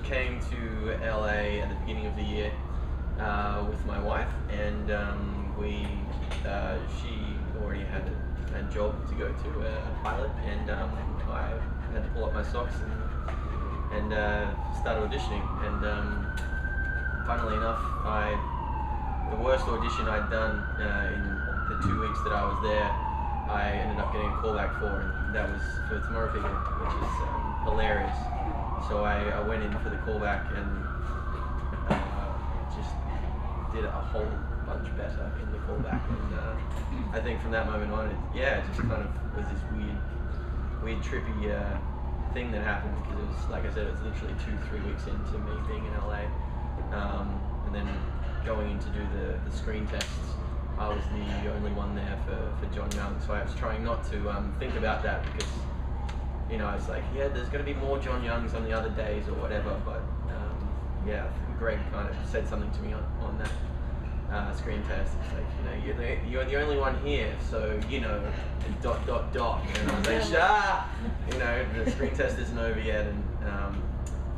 came to LA at the beginning of the year with my wife, and she already had a job to go to, a pilot, and I had to pull up my socks and start auditioning. And funnily enough, the worst audition I'd done in the 2 weeks that I was there, I ended up getting a callback for, and that was for Tomorrow Figure, which is hilarious. So I went in for the callback and just did a whole bunch better in the callback. And I think from that moment on, it just kind of was this weird trippy thing that happened, because it was, like I said, it was literally 2-3 weeks into me being in LA, and then going in to do the screen tests. I was the only one there for John Young, so I was trying not to think about that, because I was like, yeah, there's going to be more John Youngs on the other days or whatever, but Greg kind of said something to me on that screen test. It's like, you're the only one here, so and I was like, the screen test isn't over yet, and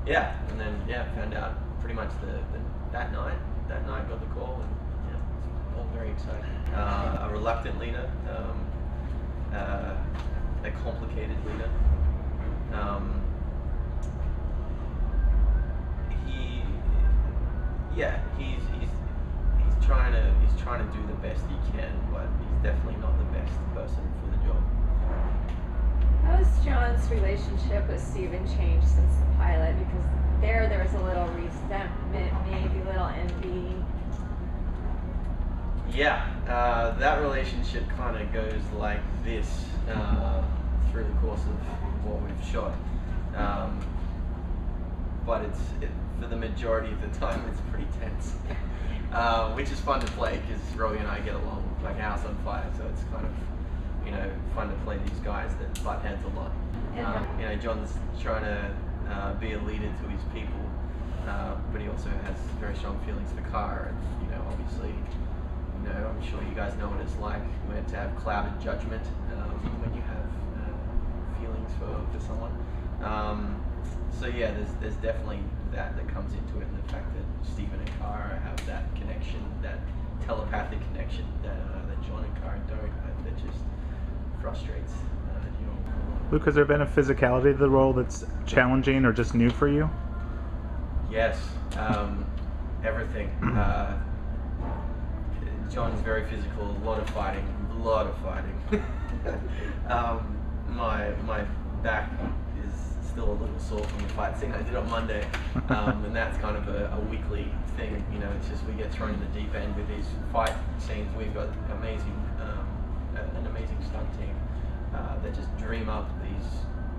and then found out pretty much that night got the call, and all very exciting. A reluctant leader, a complicated leader. He's trying to do the best he can, but he's definitely not the best person for the job. How has John's relationship with Steven changed since the pilot? Because there was a little resentment, maybe a little envy. Yeah, that relationship kind of goes like this through the course of what we've shot. But for the majority of the time, it's pretty tense. Which is fun to play, because Rowie and I get along like a house on fire, so it's kind of fun to play these guys that butt heads a lot. John's trying to be a leader to his people, but he also has very strong feelings for Kara, and obviously, I'm sure you guys know what it's like to have clouded judgment when you have feelings for someone. So yeah, there's definitely that comes into it, and the fact that Steven and Kara have that connection, that telepathic connection that John and Kara don't, that just frustrates Luke, has there been a physicality to the role that's challenging or just new for you? Yes, everything. John's very physical, a lot of fighting. My back is still a little sore from the fight scene I did on Monday, and that's kind of a weekly thing. It's just we get thrown in the deep end with these fight scenes. We've got an amazing stunt team that just dream up these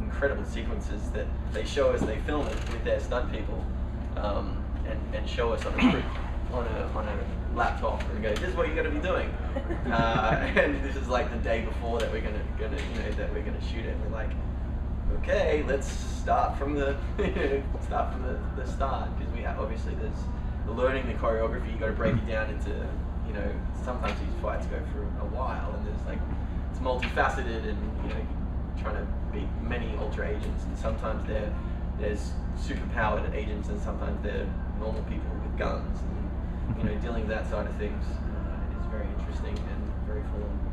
incredible sequences that they show us. They film it with their stunt people, and show us on a laptop, and go, "This is what you're going to be doing," and this is like the day before that we're gonna shoot it. And we're like, okay, let's start from the start, because we have, obviously there's the learning the choreography. You got to break it down into sometimes these fights go for a while, and there's it's multifaceted, and trying to beat many ultra agents, and sometimes there's superpowered agents, and sometimes they're normal people with guns, and dealing with that side of things is very interesting and very full on.